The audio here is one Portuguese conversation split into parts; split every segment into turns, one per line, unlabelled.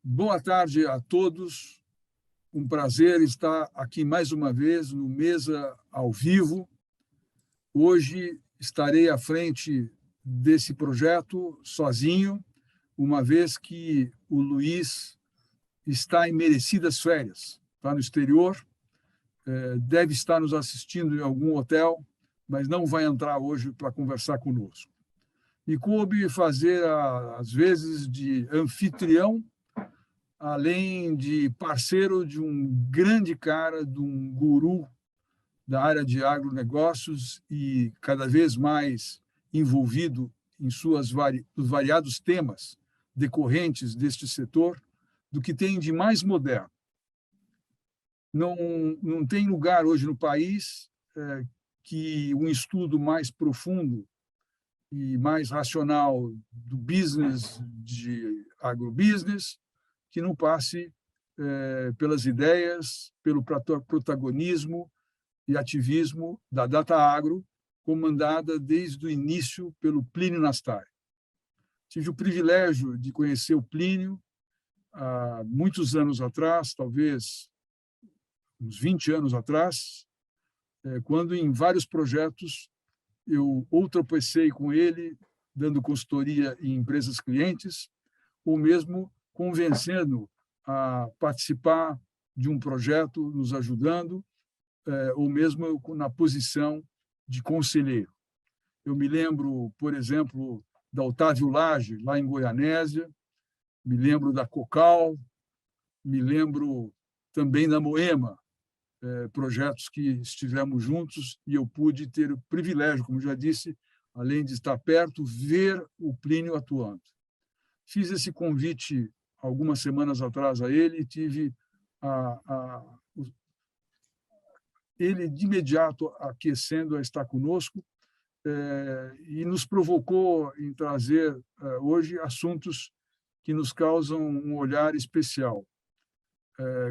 Boa tarde a todos. Um prazer estar aqui mais uma vez no Mesa ao Vivo. Hoje estarei à frente desse projeto sozinho, uma vez que o Luiz está em merecidas férias, está no exterior, deve estar nos assistindo em algum hotel, mas não vai entrar hoje para conversar conosco. Me coube fazer, às vezes, de anfitrião, além de parceiro de um grande cara, de um guru da área de agronegócios e cada vez mais envolvido em os variados temas decorrentes deste setor, do que tem de mais moderno. Não tem lugar hoje no país que um estudo mais profundo e mais racional do business, de agrobusiness, que não passe pelas ideias, pelo protagonismo e ativismo da Data Agro, comandada desde o início pelo Plínio Nastari. Tive o privilégio de conhecer o Plínio há muitos anos atrás, talvez uns 20 anos atrás, quando em vários projetos eu ou tropecei com ele, dando consultoria em empresas clientes, ou mesmo convencendo a participar de um projeto, nos ajudando, ou mesmo na posição de conselheiro. Eu me lembro, por exemplo, da Otávio Lage, lá em Goianésia, me lembro da Cocal, me lembro também da Moema, projetos que estivemos juntos e eu pude ter o privilégio, como já disse, além de estar perto, ver o Plínio atuando. Fiz esse convite algumas semanas atrás a ele e tive ele de imediato aquecendo a estar conosco e nos provocou em trazer hoje assuntos que nos causam um olhar especial.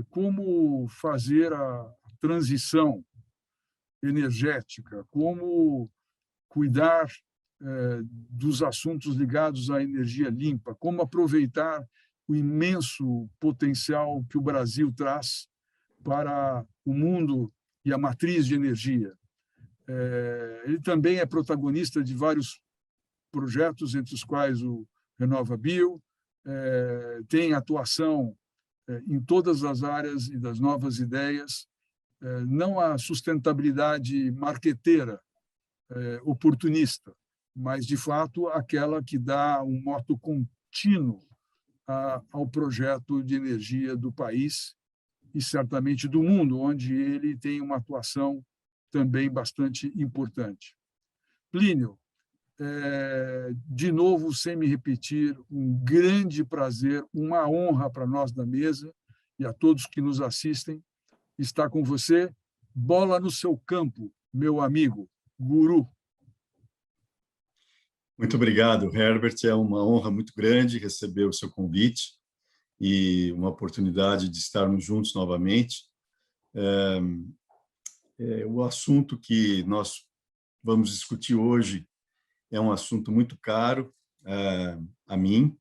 Como fazer a transição energética, como cuidar dos assuntos ligados à energia limpa, como aproveitar o imenso potencial que o Brasil traz para o mundo e a matriz de energia. Ele também é protagonista de vários projetos, entre os quais o RenovaBio, tem atuação em todas as áreas e das novas ideias, não a sustentabilidade marqueteira, oportunista, mas, de fato, aquela que dá um moto contínuo ao projeto de energia do país e, certamente, do mundo, onde ele tem uma atuação também bastante importante. Plínio, de novo, sem me repetir, um grande prazer, uma honra para nós da mesa e a todos que nos assistem, estar com você. Bola no seu campo, meu amigo, guru.
Muito obrigado, Herbert. É uma honra muito grande receber o seu convite e uma oportunidade de estarmos juntos novamente. O assunto que nós vamos discutir hoje é um assunto muito caro a mim.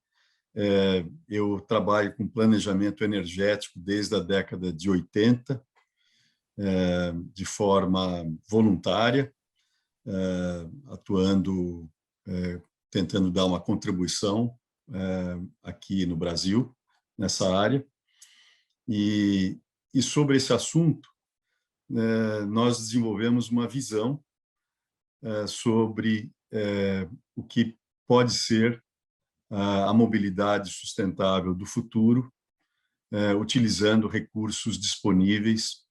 Eu trabalho com planejamento energético desde a década de 80, de forma voluntária, atuando, tentando dar uma contribuição aqui no Brasil, nessa área. E sobre esse assunto, nós desenvolvemos uma visão sobre o que pode ser a mobilidade sustentável do futuro, utilizando recursos disponíveis,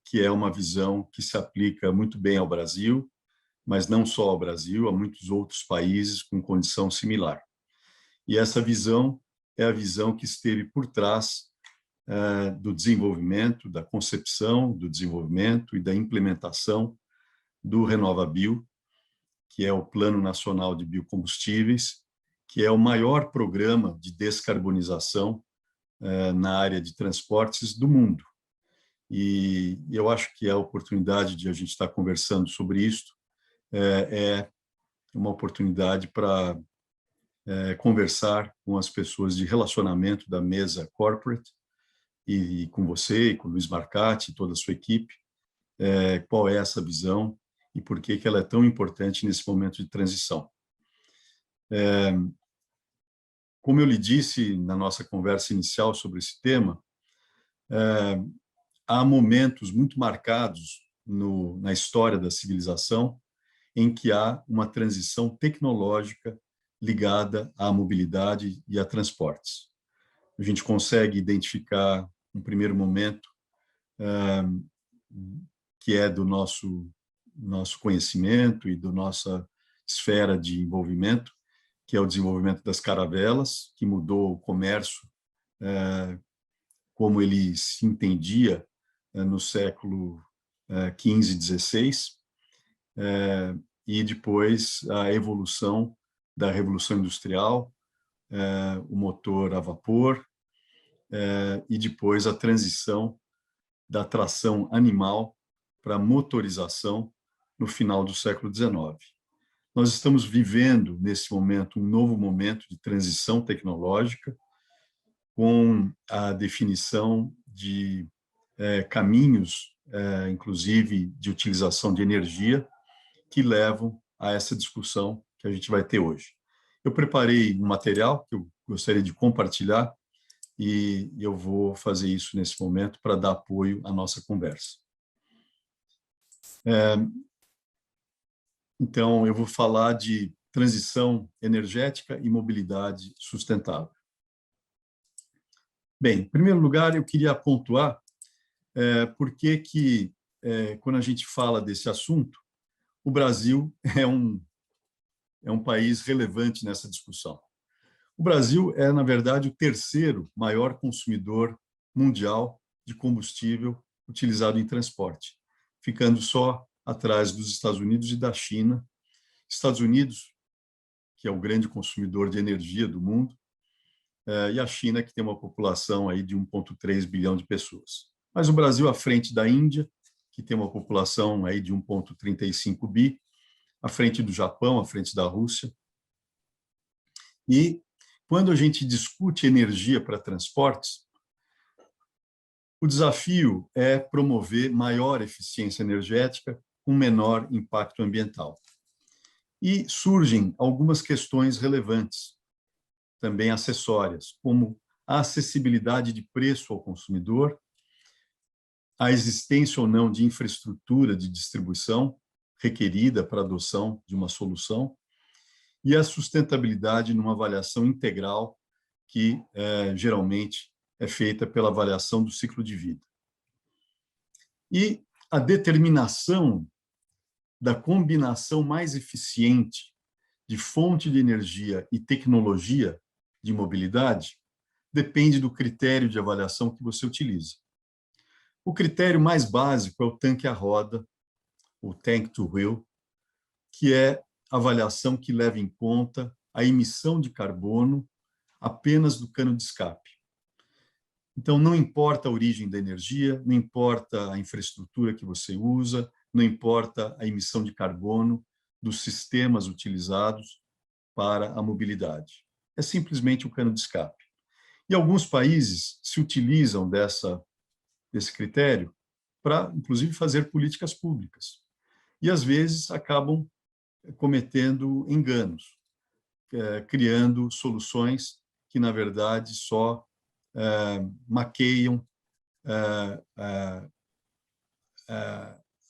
que é uma visão que se aplica muito bem ao Brasil, mas não só ao Brasil, a muitos outros países com condição similar. E essa visão é a visão que esteve por trás do desenvolvimento, da concepção, do desenvolvimento e da implementação do RenovaBio, que é o Plano Nacional de Biocombustíveis, que é o maior programa de descarbonização na área de transportes do mundo. E eu acho que a oportunidade de a gente estar conversando sobre isso é uma oportunidade para conversar com as pessoas de relacionamento da mesa corporate e com você, com o Luiz Marcati e toda a sua equipe, qual é essa visão e por que ela é tão importante nesse momento de transição. Como eu lhe disse na nossa conversa inicial sobre esse tema, há momentos muito marcados na história da civilização em que há uma transição tecnológica ligada à mobilidade e a transportes. A gente consegue identificar um primeiro momento que é do nosso conhecimento e da nossa esfera de envolvimento, que é o desenvolvimento das caravelas, que mudou o comércio como ele se entendia no século XV e XVI, e depois a evolução da Revolução Industrial, o motor a vapor, e depois a transição da tração animal para a motorização no final do século XIX. Nós estamos vivendo, nesse momento, um novo momento de transição tecnológica, com a definição de caminhos, inclusive de utilização de energia, que levam a essa discussão que a gente vai ter hoje. Eu preparei um material que eu gostaria de compartilhar e eu vou fazer isso nesse momento para dar apoio à nossa conversa. Então, eu vou falar de transição energética e mobilidade sustentável. Bem, em primeiro lugar, eu queria pontuar por que quando a gente fala desse assunto, o Brasil é um país relevante nessa discussão. O Brasil é, na verdade, o terceiro maior consumidor mundial de combustível utilizado em transporte, ficando só atrás dos Estados Unidos e da China. Estados Unidos, que é o grande consumidor de energia do mundo, e a China, que tem uma população aí de 1,3 bilhão de pessoas. Mas o Brasil à frente da Índia, que tem uma população aí de 1,35 bi, à frente do Japão, à frente da Rússia. E quando a gente discute energia para transportes, o desafio é promover maior eficiência energética com menor impacto ambiental. E surgem algumas questões relevantes, também acessórias, como a acessibilidade de preço ao consumidor, a existência ou não de infraestrutura de distribuição requerida para a adoção de uma solução, e a sustentabilidade numa avaliação integral que geralmente é feita pela avaliação do ciclo de vida. E a determinação da combinação mais eficiente de fonte de energia e tecnologia de mobilidade depende do critério de avaliação que você utiliza. O critério mais básico é o tanque à roda, o tank to wheel, que é a avaliação que leva em conta a emissão de carbono apenas do cano de escape. Então, não importa a origem da energia, não importa a infraestrutura que você usa, não importa a emissão de carbono dos sistemas utilizados para a mobilidade. É simplesmente o cano de escape. E alguns países se utilizam desse critério para, inclusive, fazer políticas públicas. E, às vezes, acabam cometendo enganos, criando soluções que, na verdade, só maqueiam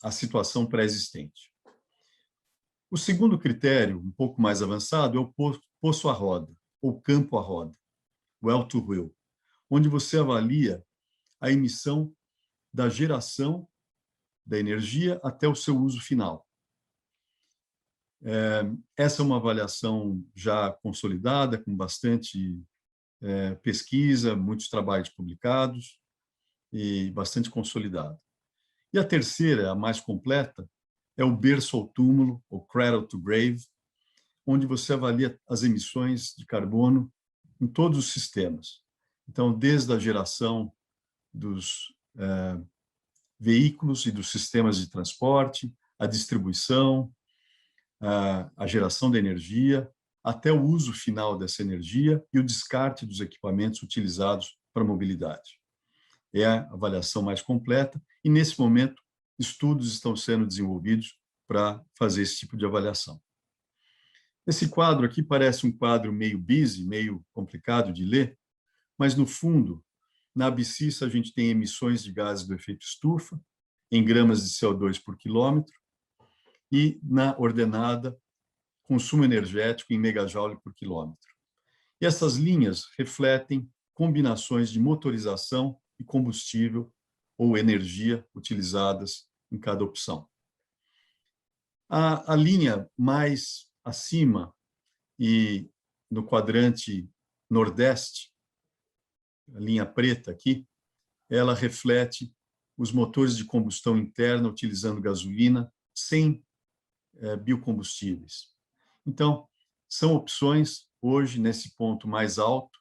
a situação pré-existente. O segundo critério, um pouco mais avançado, é o poço à roda, ou campo à roda, well to wheel, onde você avalia a emissão da geração da energia até o seu uso final. Essa é uma avaliação já consolidada, com bastante pesquisa, muitos trabalhos publicados e bastante consolidada. E a terceira, a mais completa, é o berço ao túmulo, ou cradle to grave, onde você avalia as emissões de carbono em todos os sistemas. Então, desde a geração dos veículos e dos sistemas de transporte, a distribuição, a geração de energia, até o uso final dessa energia e o descarte dos equipamentos utilizados para a mobilidade. É a avaliação mais completa e, nesse momento, estudos estão sendo desenvolvidos para fazer esse tipo de avaliação. Esse quadro aqui parece um quadro meio busy, meio complicado de ler, mas, no fundo, na abscissa a gente tem emissões de gases do efeito estufa, em gramas de CO2 por quilômetro, e na ordenada, consumo energético em megajoule por quilômetro. E essas linhas refletem combinações de motorização e combustível ou energia utilizadas em cada opção. A linha mais acima e no quadrante nordeste, a linha preta aqui, ela reflete os motores de combustão interna utilizando gasolina sem biocombustíveis. Então, são opções hoje nesse ponto mais alto,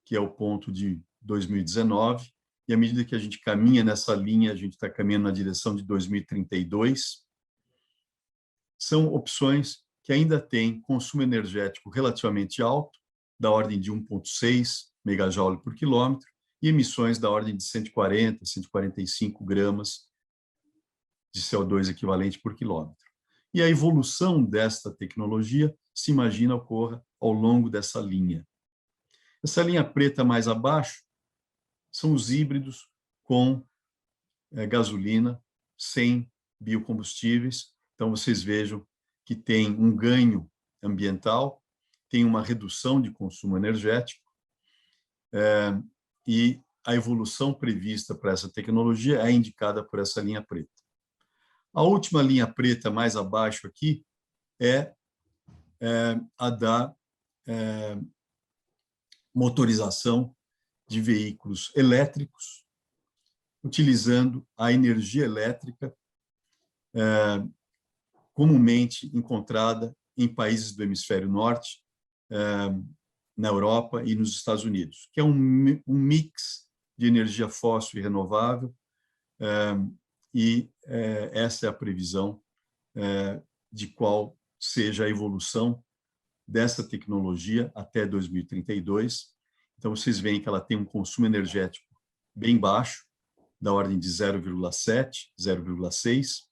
que é o ponto de 2019, e à medida que a gente caminha nessa linha, a gente está caminhando na direção de 2032, são opções que ainda têm consumo energético relativamente alto, da ordem de 1,6 megajoule por quilômetro, e emissões da ordem de 140, 145 gramas de CO2 equivalente por quilômetro. E a evolução desta tecnologia se imagina ocorra ao longo dessa linha. Essa linha preta mais abaixo são os híbridos com gasolina sem biocombustíveis. Então, vocês vejam que tem um ganho ambiental, tem uma redução de consumo energético, e a evolução prevista para essa tecnologia é indicada por essa linha preta. A última linha preta mais abaixo aqui é a da motorização de veículos elétricos, utilizando a energia elétrica comumente encontrada em países do hemisfério norte, na Europa e nos Estados Unidos, que é um mix de energia fóssil e renovável, e essa é a previsão de qual seja a evolução dessa tecnologia até 2032. Então, vocês veem que ela tem um consumo energético bem baixo, da ordem de 0,7, 0,6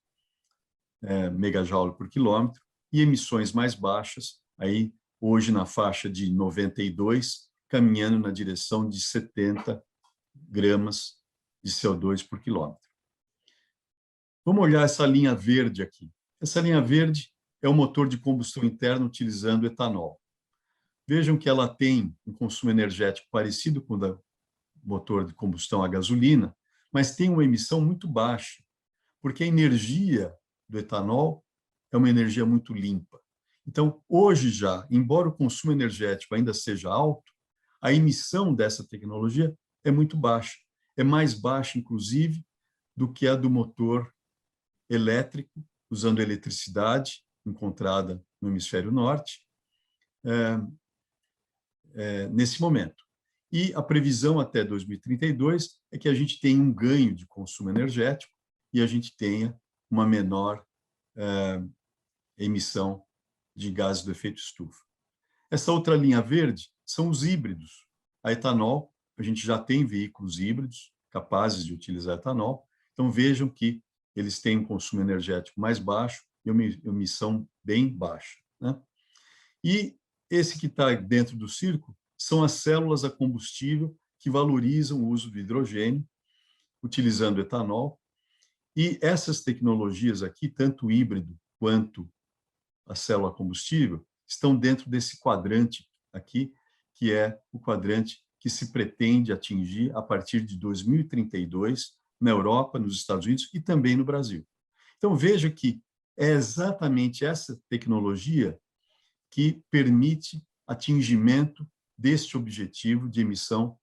megajoule por quilômetro, e emissões mais baixas, aí hoje na faixa de 92, caminhando na direção de 70 gramas de CO2 por quilômetro. Vamos olhar essa linha verde aqui. Essa linha verde é o motor de combustão interna utilizando etanol. Vejam que ela tem um consumo energético parecido com o do motor de combustão a gasolina, mas tem uma emissão muito baixa, porque a energia do etanol é uma energia muito limpa. Então, hoje já, embora o consumo energético ainda seja alto, a emissão dessa tecnologia é muito baixa. É mais baixa, inclusive, do que a do motor elétrico, usando eletricidade, encontrada no hemisfério norte, nesse momento. E a previsão até 2032 é que a gente tenha um ganho de consumo energético e a gente tenha uma menor emissão de gases do efeito estufa. Essa outra linha verde são os híbridos. A etanol, a gente já tem veículos híbridos capazes de utilizar etanol, então vejam que eles têm um consumo energético mais baixo e uma emissão bem baixa, né? E esse que está dentro do círculo são as células a combustível que valorizam o uso do hidrogênio, utilizando etanol. E essas tecnologias aqui, tanto o híbrido quanto a célula a combustível, estão dentro desse quadrante aqui, que é o quadrante que se pretende atingir a partir de 2032 na Europa, nos Estados Unidos e também no Brasil. Então, veja que é exatamente essa tecnologia que permite atingimento deste objetivo de emissão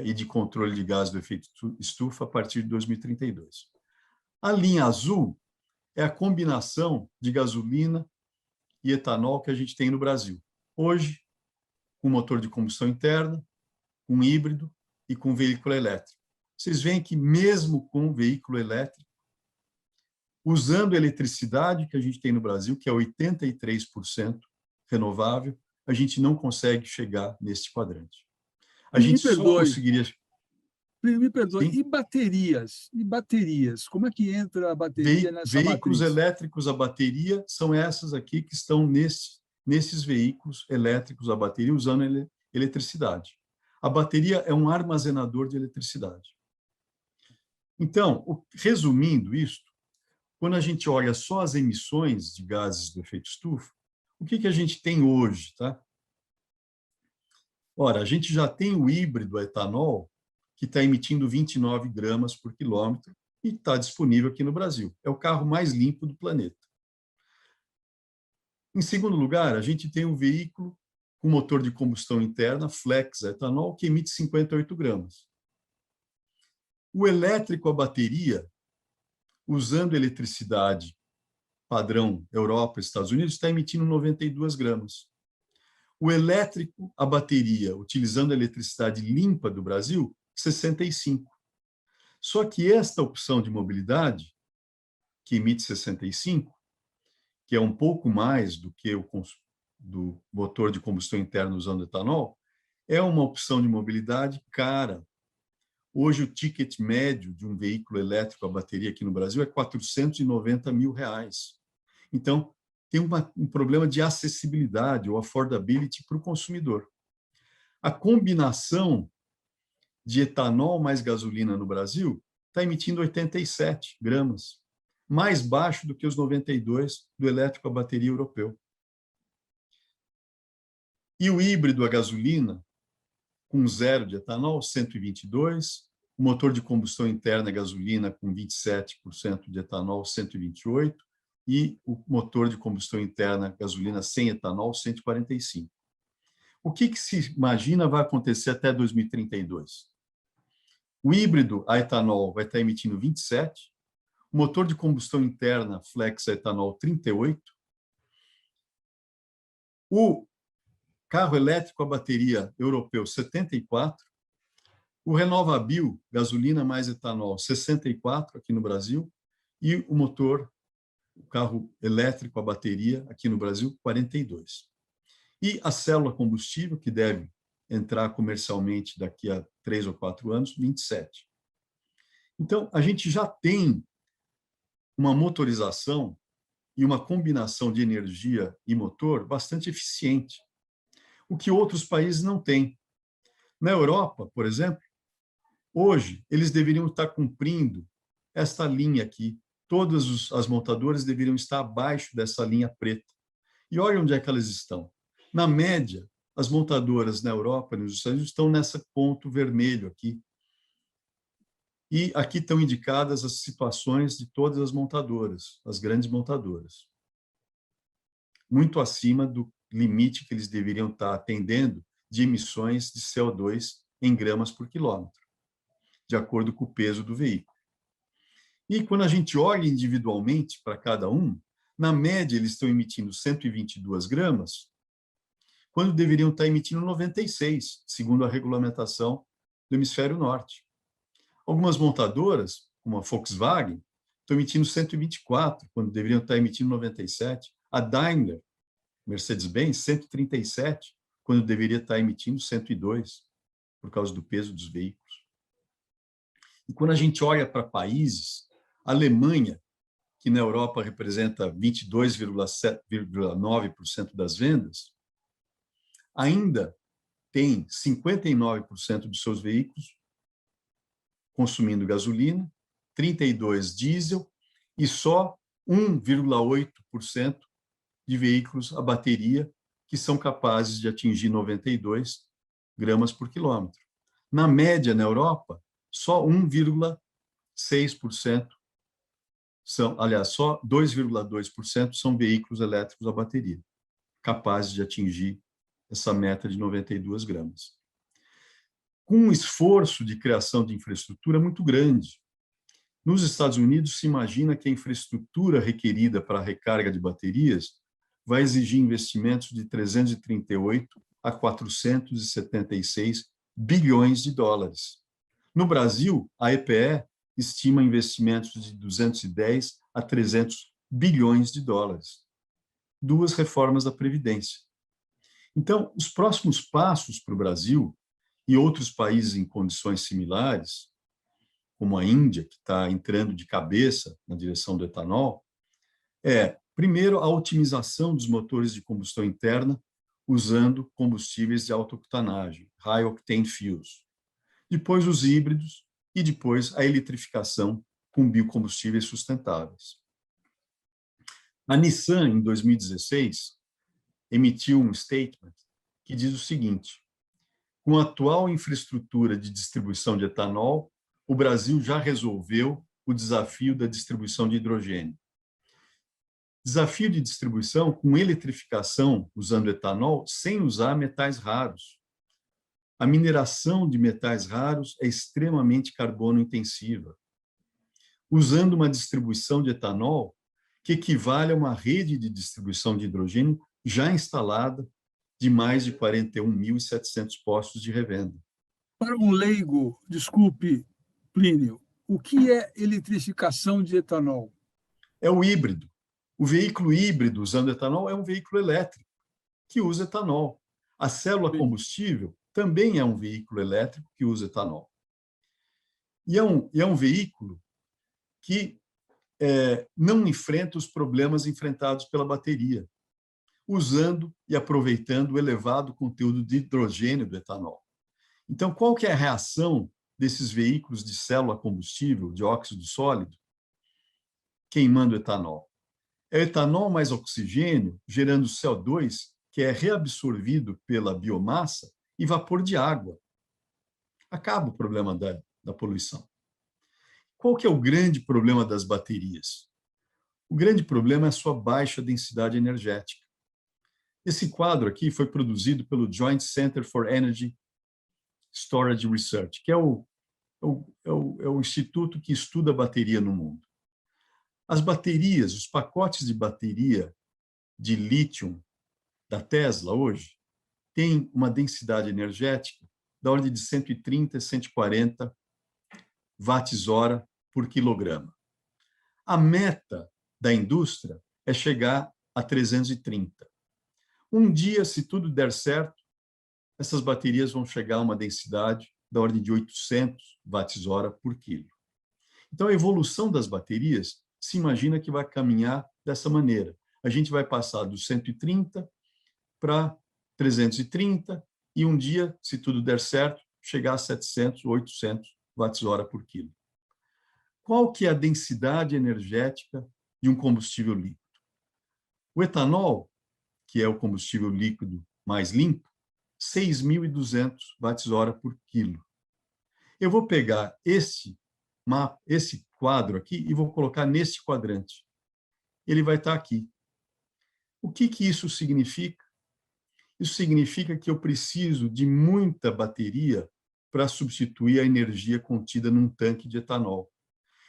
e de controle de gases do efeito estufa a partir de 2032. A linha azul é a combinação de gasolina e etanol que a gente tem no Brasil. Hoje, com motor de combustão interna, com híbrido e com veículo elétrico. Vocês veem que mesmo com veículo elétrico, usando a eletricidade que a gente tem no Brasil, que é 83% renovável, a gente não consegue chegar neste quadrante. A
Me
gente só
perdoe,
conseguiria...
me perdoe.
Sim?
E baterias? E baterias? Como é que entra a bateria nessa
Veículos
matriz?
elétricos a bateria são essas aqui que estão nesses veículos elétricos a bateria usando eletricidade. A bateria é um armazenador de eletricidade. Então, resumindo isto, quando a gente olha só as emissões de gases do efeito estufa, o que a gente tem hoje, tá? Ora, a gente já tem o híbrido a etanol, que está emitindo 29 gramas por quilômetro e está disponível aqui no Brasil. É o carro mais limpo do planeta. Em segundo lugar, a gente tem o veículo com motor de combustão interna, flex a etanol, que emite 58 gramas. O elétrico a bateria, usando eletricidade padrão Europa e Estados Unidos, está emitindo 92 gramas. O elétrico a bateria, utilizando a eletricidade limpa do Brasil, 65. Só que esta opção de mobilidade, que emite 65, que é um pouco mais do que o do motor de combustão interna usando etanol, é uma opção de mobilidade cara. Hoje, o ticket médio de um veículo elétrico a bateria aqui no Brasil é R$490 mil. Então, tem um problema de acessibilidade ou affordability para o consumidor. A combinação de etanol mais gasolina no Brasil está emitindo 87 gramas, mais baixo do que os 92 do elétrico a bateria europeu. E o híbrido a gasolina, com zero de etanol, 122, o motor de combustão interna a gasolina com 27% de etanol, 128, e o motor de combustão interna gasolina sem etanol, 145. O que se imagina vai acontecer até 2032? O híbrido a etanol vai estar emitindo 27, o motor de combustão interna flex a etanol 38, o carro elétrico a bateria europeu 74, o RenovaBio, gasolina mais etanol, 64 aqui no Brasil, e o motor, o carro elétrico a bateria aqui no Brasil, 42. E a célula combustível, que deve entrar comercialmente daqui a 3 ou 4 anos, 27. Então, a gente já tem uma motorização e uma combinação de energia e motor bastante eficiente, o que outros países não têm. Na Europa, por exemplo, hoje, eles deveriam estar cumprindo esta linha aqui. Todas as montadoras deveriam estar abaixo dessa linha preta. E olha onde é que elas estão. Na média, as montadoras na Europa e nos Estados Unidos estão nesse ponto vermelho aqui. E aqui estão indicadas as situações de todas as montadoras, as grandes montadoras. Muito acima do limite que eles deveriam estar atendendo de emissões de CO2 em gramas por quilômetro, de acordo com o peso do veículo. E quando a gente olha individualmente para cada um, na média eles estão emitindo 122 gramas, quando deveriam estar emitindo 96, segundo a regulamentação do hemisfério norte. Algumas montadoras, como a Volkswagen, estão emitindo 124, quando deveriam estar emitindo 97. A Daimler, Mercedes-Benz, 137, quando deveria estar emitindo 102, por causa do peso dos veículos. E quando a gente olha para países, a Alemanha, que na Europa representa 22,9% das vendas, ainda tem 59% dos seus veículos consumindo gasolina, 32% diesel e só 1,8% de veículos a bateria que são capazes de atingir 92 gramas por quilômetro. Na média, na Europa, só 1,6% são, aliás, só 2,2% são veículos elétricos a bateria, capazes de atingir essa meta de 92 gramas. Com um esforço de criação de infraestrutura muito grande. Nos Estados Unidos, se imagina que a infraestrutura requerida para a recarga de baterias vai exigir investimentos de 338 a 476 bilhões de dólares. No Brasil, a EPE estima investimentos de 210 a 300 bilhões de dólares. 2 reformas da Previdência. Então, os próximos passos para o Brasil e outros países em condições similares, como a Índia, que está entrando de cabeça na direção do etanol, primeiro, a otimização dos motores de combustão interna usando combustíveis de alta octanagem, high octane fuels. Depois, os híbridos e depois a eletrificação com biocombustíveis sustentáveis. A Nissan, em 2016, emitiu um statement que diz o seguinte: com a atual infraestrutura de distribuição de etanol, o Brasil já resolveu o desafio da distribuição de hidrogênio. Desafio de distribuição com eletrificação usando etanol sem usar metais raros. A mineração de metais raros é extremamente carbono intensiva. Usando uma distribuição de etanol que equivale a uma rede de distribuição de hidrogênio já instalada de mais de 41.700 postos de revenda.
Para um leigo, desculpe, Plínio, o que é eletrificação de etanol?
É o híbrido. O veículo híbrido usando etanol é um veículo elétrico que usa etanol. A célula combustível também é um veículo elétrico que usa etanol. E é um veículo que não enfrenta os problemas enfrentados pela bateria, usando e aproveitando o elevado conteúdo de hidrogênio do etanol. Então, qual que é a reação desses veículos de célula combustível, de óxido sólido, queimando etanol? É o etanol mais oxigênio, gerando CO2, que é reabsorvido pela biomassa, e vapor de água. Acaba o problema da poluição. Qual que é o grande problema das baterias? O grande problema é a sua baixa densidade energética. Esse quadro aqui foi produzido pelo Joint Center for Energy Storage Research, que é o instituto que estuda a bateria no mundo. As baterias, os pacotes de bateria de lítio da Tesla hoje têm uma densidade energética da ordem de 130 a 140 watts-hora por quilograma. A meta da indústria é chegar a 330. Um dia, se tudo der certo, essas baterias vão chegar a uma densidade da ordem de 800 watts-hora por quilo. Então, a evolução das baterias se imagina que vai caminhar dessa maneira. A gente vai passar dos 130 para 330 e um dia, se tudo der certo, chegar a 700 ou 800 watts-hora por quilo. Qual que é a densidade energética de um combustível líquido? O etanol, que é o combustível líquido mais limpo, 6.200 watts-hora por quilo. Eu vou pegar esse quadro aqui e vou colocar nesse quadrante. Ele vai estar aqui. O que isso significa? Isso significa que eu preciso de muita bateria para substituir a energia contida num tanque de etanol.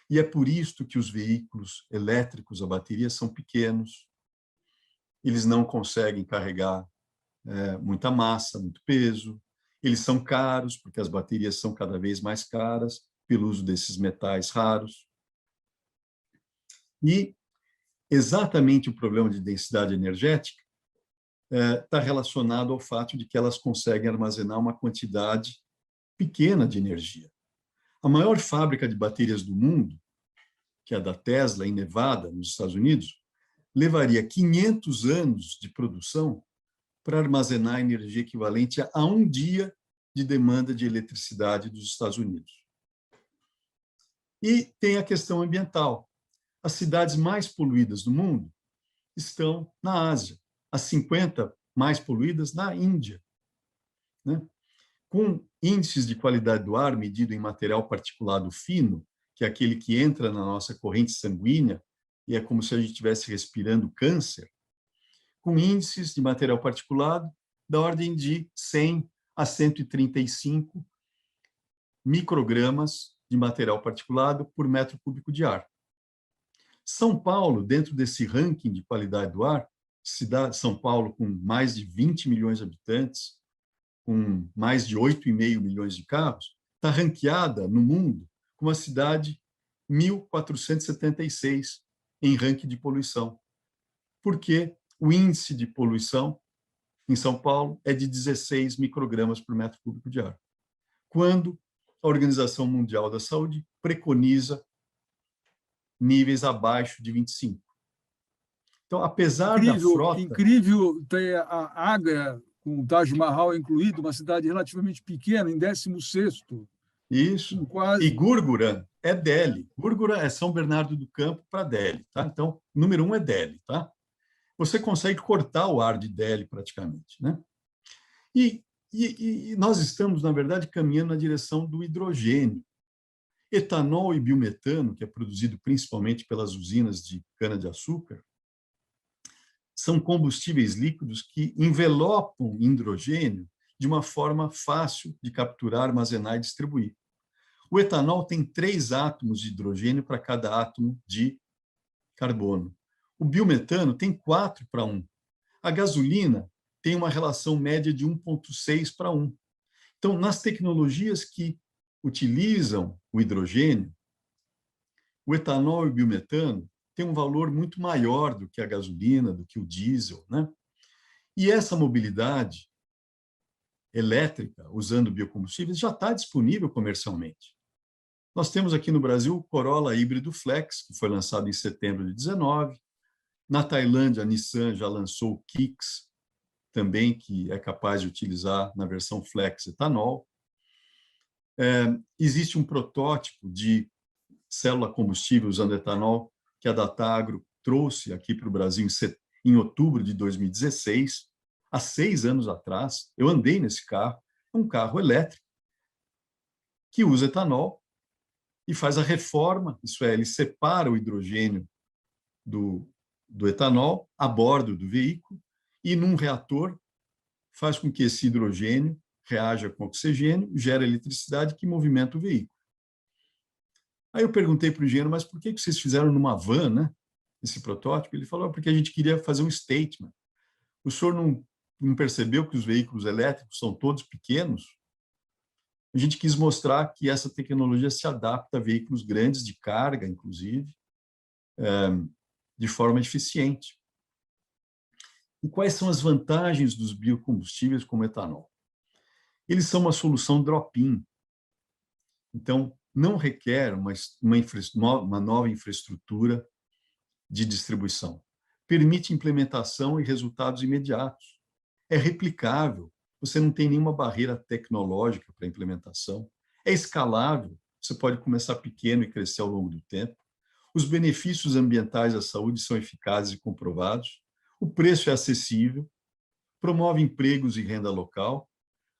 E é por isso que os veículos elétricos a bateria são pequenos, eles não conseguem carregar muita massa, muito peso, eles são caros, porque as baterias são cada vez mais caras pelo uso desses metais raros. E exatamente o problema de densidade energética está relacionado ao fato de que elas conseguem armazenar uma quantidade pequena de energia. A maior fábrica de baterias do mundo, que é a da Tesla, em Nevada, nos Estados Unidos, levaria 500 anos de produção para armazenar energia equivalente a um dia de demanda de eletricidade dos Estados Unidos. E tem a questão ambiental. As cidades mais poluídas do mundo estão na Ásia, as 50 mais poluídas na Índia, né? Com índices de qualidade do ar medido em material particulado fino, que é aquele que entra na nossa corrente sanguínea e é como se a gente estivesse respirando câncer, com índices de material particulado da ordem de 100 a 135 microgramas de material particulado por metro cúbico de ar. São Paulo, dentro desse ranking de qualidade do ar, São Paulo com mais de 20 milhões de habitantes, com mais de 8,5 milhões de carros, está ranqueada no mundo como a cidade 1476 em ranking de poluição. Porque o índice de poluição em São Paulo, é de 16 microgramas por metro cúbico de ar, quando a Organização Mundial da Saúde preconiza níveis abaixo de 25. Então, apesar da
Incrível,
frota...
incrível ter a Agra, com o Taj Mahal incluído, uma cidade relativamente pequena, em 16º, com
Isso. E
quase...
Gúrgura é Delhi. Gúrgura é São Bernardo do Campo para Delhi. Tá? Então, número 1 é Delhi. Tá? Você consegue cortar o ar de Delhi praticamente. Né? E nós estamos, na verdade, caminhando na direção do hidrogênio. Etanol e biometano, que é produzido principalmente pelas usinas de cana-de-açúcar, são combustíveis líquidos que envelopam hidrogênio de uma forma fácil de capturar, armazenar e distribuir. O etanol tem 3 átomos de hidrogênio para cada átomo de carbono. O biometano tem 4 para 1. A gasolina tem uma relação média de 1,6 para 1. Então, nas tecnologias que utilizam o hidrogênio, o etanol e o biometano têm um valor muito maior do que a gasolina, do que o diesel, né? E essa mobilidade elétrica, usando biocombustíveis, já está disponível comercialmente. Nós temos aqui no Brasil o Corolla híbrido Flex, que foi lançado em setembro de 19. Na Tailândia, a Nissan já lançou o Kicks, também, que é capaz de utilizar na versão Flex etanol. Existe um protótipo de célula combustível usando etanol que a Datagro trouxe aqui para o Brasil em outubro de 2016, há 6 anos atrás. Eu andei nesse carro, é um carro elétrico que usa etanol e faz a reforma, isso é, ele separa o hidrogênio do etanol a bordo do veículo e, num reator, faz com que esse hidrogênio reaja com oxigênio, gera eletricidade que movimenta o veículo. Aí eu perguntei para o engenheiro, mas por que vocês fizeram numa van, né, esse protótipo? Ele falou, porque a gente queria fazer um statement. O senhor não percebeu que os veículos elétricos são todos pequenos? A gente quis mostrar que essa tecnologia se adapta a veículos grandes de carga, inclusive, de forma eficiente. E quais são as vantagens dos biocombustíveis como etanol? Eles são uma solução drop-in. Então, não requer uma nova infraestrutura de distribuição. Permite implementação e resultados imediatos. É replicável. Você não tem nenhuma barreira tecnológica para a implementação. É escalável. Você pode começar pequeno e crescer ao longo do tempo. Os benefícios ambientais à saúde são eficazes e comprovados. O preço é acessível. Promove empregos e renda local.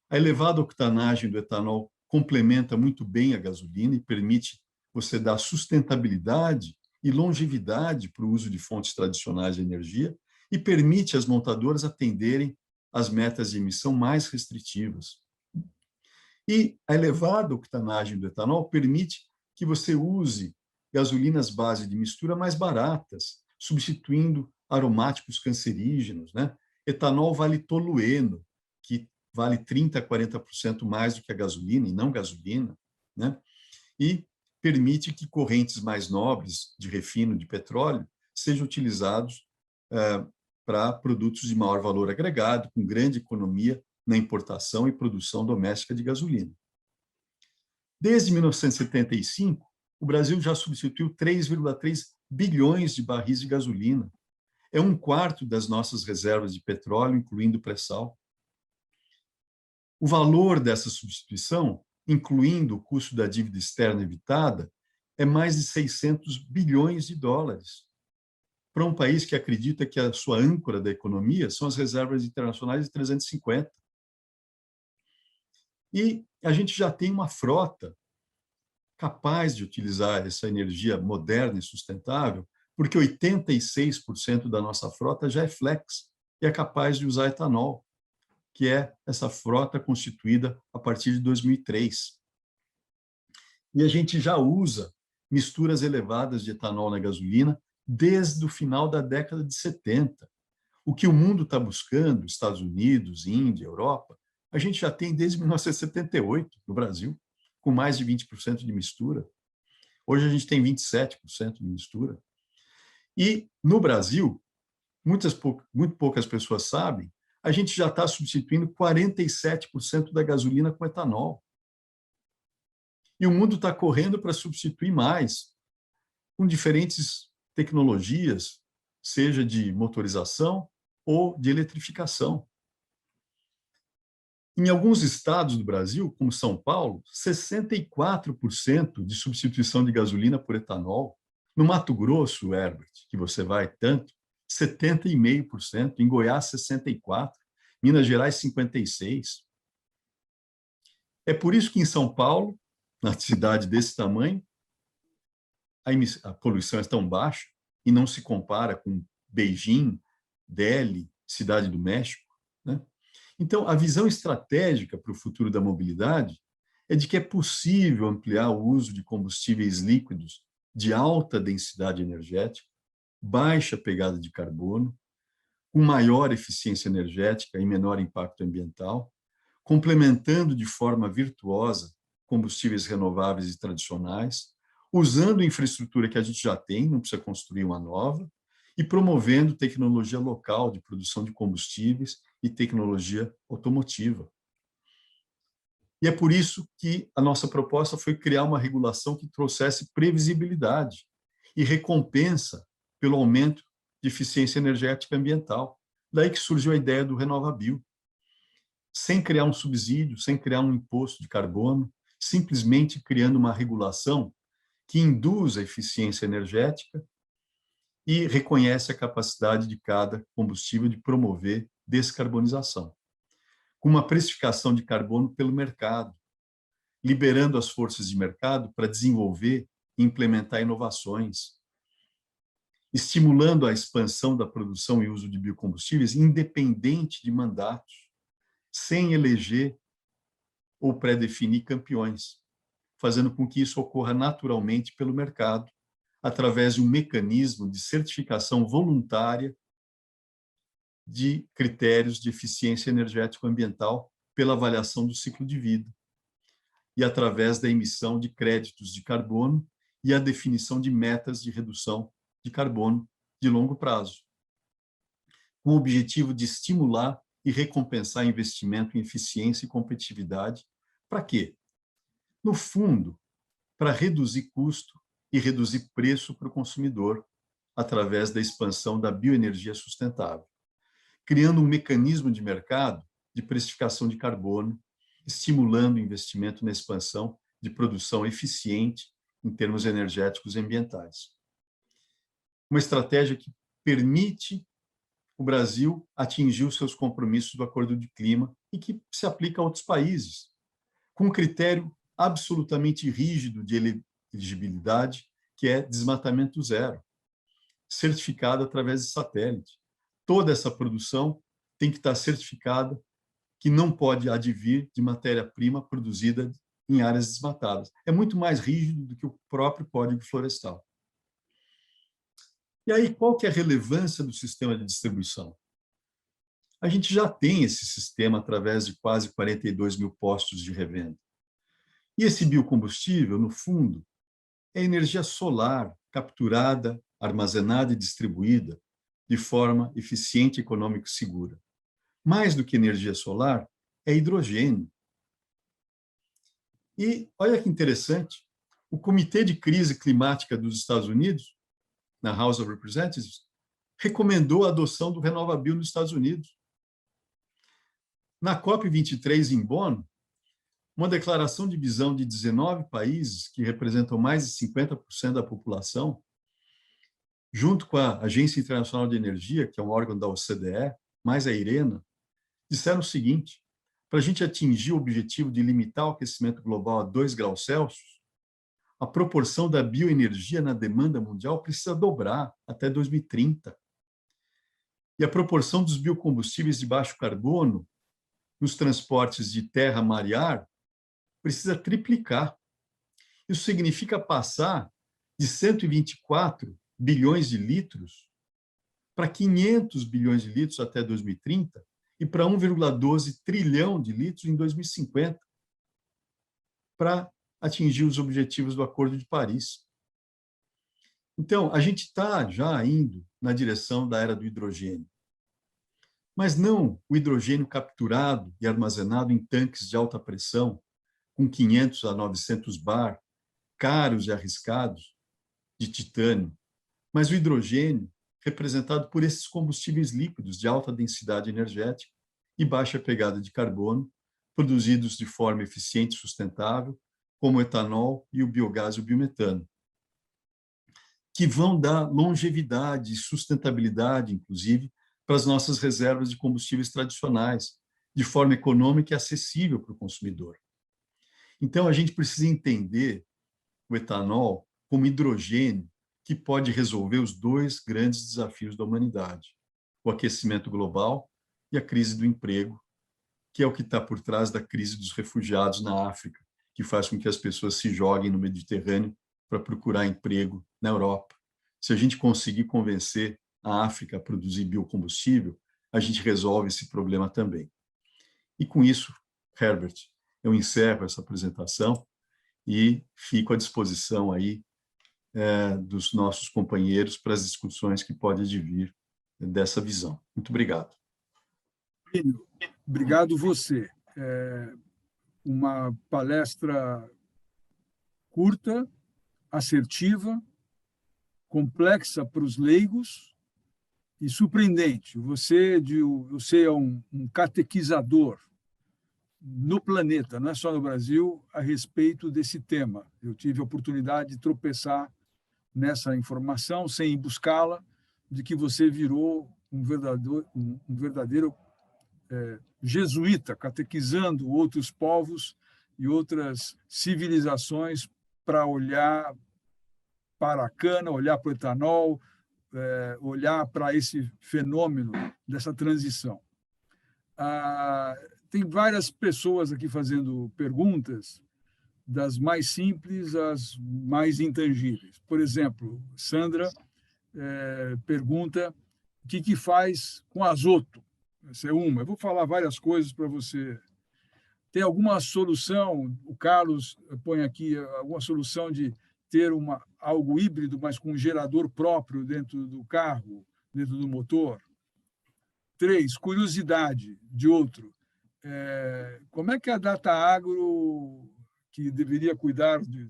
A elevada octanagem do etanol complementa muito bem a gasolina e permite você dar sustentabilidade e longevidade para o uso de fontes tradicionais de energia e permite às montadoras atenderem às metas de emissão mais restritivas. E a elevada octanagem do etanol permite que você use gasolinas base de mistura mais baratas, substituindo aromáticos cancerígenos, né? Etanol vale tolueno, que vale 30% a 40% mais do que a gasolina, e não gasolina, né? E permite que correntes mais nobres de refino de petróleo sejam utilizados para produtos de maior valor agregado, com grande economia na importação e produção doméstica de gasolina. Desde 1975, o Brasil já substituiu 3,3 bilhões de barris de gasolina. É 1/4 das nossas reservas de petróleo, incluindo o pré-sal. O valor dessa substituição, incluindo o custo da dívida externa evitada, é mais de 600 bilhões de dólares. Para um país que acredita que a sua âncora da economia são as reservas internacionais de 350. E a gente já tem uma frota capaz de utilizar essa energia moderna e sustentável, porque 86% da nossa frota já é flex e é capaz de usar etanol, que é essa frota constituída a partir de 2003. E a gente já usa misturas elevadas de etanol na gasolina desde o final da década de 70. O que o mundo está buscando, Estados Unidos, Índia, Europa, a gente já tem desde 1978 no Brasil, com mais de 20% de mistura. Hoje a gente tem 27% de mistura. E no Brasil, muito poucas pessoas sabem, a gente já está substituindo 47% da gasolina com etanol. E o mundo está correndo para substituir mais, com diferentes tecnologias, seja de motorização ou de eletrificação. Em alguns estados do Brasil, como São Paulo, 64% de substituição de gasolina por etanol. No Mato Grosso, Herbert, que você vai tanto, 70,5%. Em Goiás, 64%. Minas Gerais, 56%. É por isso que em São Paulo, na cidade desse tamanho, a poluição é tão baixa e não se compara com Beijing, Delhi, Cidade do México, né? Então, a visão estratégica para o futuro da mobilidade é de que é possível ampliar o uso de combustíveis líquidos de alta densidade energética, baixa pegada de carbono, com maior eficiência energética e menor impacto ambiental, complementando de forma virtuosa combustíveis renováveis e tradicionais, usando a infraestrutura que a gente já tem, não precisa construir uma nova, e promovendo tecnologia local de produção de combustíveis e tecnologia automotiva. E é por isso que a nossa proposta foi criar uma regulação que trouxesse previsibilidade e recompensa pelo aumento de eficiência energética ambiental. Daí que surgiu a ideia do RenovaBio. Sem criar um subsídio, sem criar um imposto de carbono, simplesmente criando uma regulação que induz a eficiência energética e reconhece a capacidade de cada combustível de promover descarbonização, com uma precificação de carbono pelo mercado, liberando as forças de mercado para desenvolver e implementar inovações, estimulando a expansão da produção e uso de biocombustíveis independente de mandatos, sem eleger ou pré-definir campeões, fazendo com que isso ocorra naturalmente pelo mercado, através de um mecanismo de certificação voluntária de critérios de eficiência energético-ambiental pela avaliação do ciclo de vida e através da emissão de créditos de carbono e a definição de metas de redução de carbono de longo prazo, com o objetivo de estimular e recompensar investimento em eficiência e competitividade. Para quê? No fundo, para reduzir custo e reduzir preço para o consumidor, através da expansão da bioenergia sustentável, criando um mecanismo de mercado de precificação de carbono, estimulando o investimento na expansão de produção eficiente em termos energéticos e ambientais. Uma estratégia que permite o Brasil atingir os seus compromissos do Acordo de Clima e que se aplica a outros países, com um critério absolutamente rígido de elegibilidade, que é desmatamento zero, certificado através de satélite. Toda essa produção tem que estar certificada, que não pode advir de matéria-prima produzida em áreas desmatadas. É muito mais rígido do que o próprio Código Florestal. E aí, qual que é a relevância do sistema de distribuição? A gente já tem esse sistema através de quase 42 mil postos de revenda. E esse biocombustível, no fundo, é energia solar capturada, armazenada e distribuída de forma eficiente, econômica e segura. Mais do que energia solar, é hidrogênio. E olha que interessante, o Comitê de Crise Climática dos Estados Unidos, na House of Representatives, recomendou a adoção do RenovaBio nos Estados Unidos. Na COP23 em Bonn, uma declaração de visão de 19 países, que representam mais de 50% da população, junto com a Agência Internacional de Energia, que é um órgão da OCDE, mais a IRENA, disseram o seguinte: para a gente atingir o objetivo de limitar o aquecimento global a 2 graus Celsius, a proporção da bioenergia na demanda mundial precisa dobrar até 2030. E a proporção dos biocombustíveis de baixo carbono nos transportes de terra, mar e ar precisa triplicar. Isso significa passar de 124 bilhões de litros para 500 bilhões de litros até 2030 e para 1,12 trilhão de litros em 2050, para atingir os objetivos do Acordo de Paris. Então, a gente está já indo na direção da era do hidrogênio. mas não o hidrogênio capturado e armazenado em tanques de alta pressão, com 500 a 900 bar, caros e arriscados, de titânio, mas o hidrogênio representado por esses combustíveis líquidos de alta densidade energética e baixa pegada de carbono, produzidos de forma eficiente e sustentável, como o etanol e o biogás e o biometano, que vão dar longevidade e sustentabilidade, inclusive, para as nossas reservas de combustíveis tradicionais, de forma econômica e acessível para o consumidor. Então, a gente precisa entender o etanol como hidrogênio que pode resolver os dois grandes desafios da humanidade: o aquecimento global e a crise do emprego, que é o que está por trás da crise dos refugiados na África, que faz com que as pessoas se joguem no Mediterrâneo para procurar emprego na Europa. Se a gente conseguir convencer a África a produzir biocombustível, a gente resolve esse problema também. E com isso, Herbert, eu encerro essa apresentação e fico à disposição aí dos nossos companheiros para as discussões que podem advir dessa visão. Muito obrigado.
Plínio, obrigado você. Uma palestra curta, assertiva, complexa para os leigos e surpreendente. Você, é um catequizador no planeta, não é só no Brasil, a respeito desse tema. Eu tive a oportunidade de tropeçar nessa informação, sem buscá-la, de que você virou um verdadeiro jesuíta, catequizando outros povos e outras civilizações para olhar para a cana, olhar para o etanol, olhar para esse fenômeno dessa transição. Tem várias pessoas aqui fazendo perguntas, das mais simples às mais intangíveis. Por exemplo, Sandra pergunta o que faz com azoto. Essa é uma. Eu vou falar várias coisas para você. Tem alguma solução? O Carlos põe aqui alguma solução de ter algo híbrido, mas com um gerador próprio dentro do carro, dentro do motor? 3, curiosidade de outro. Como é que a Data Agro, que deveria cuidar de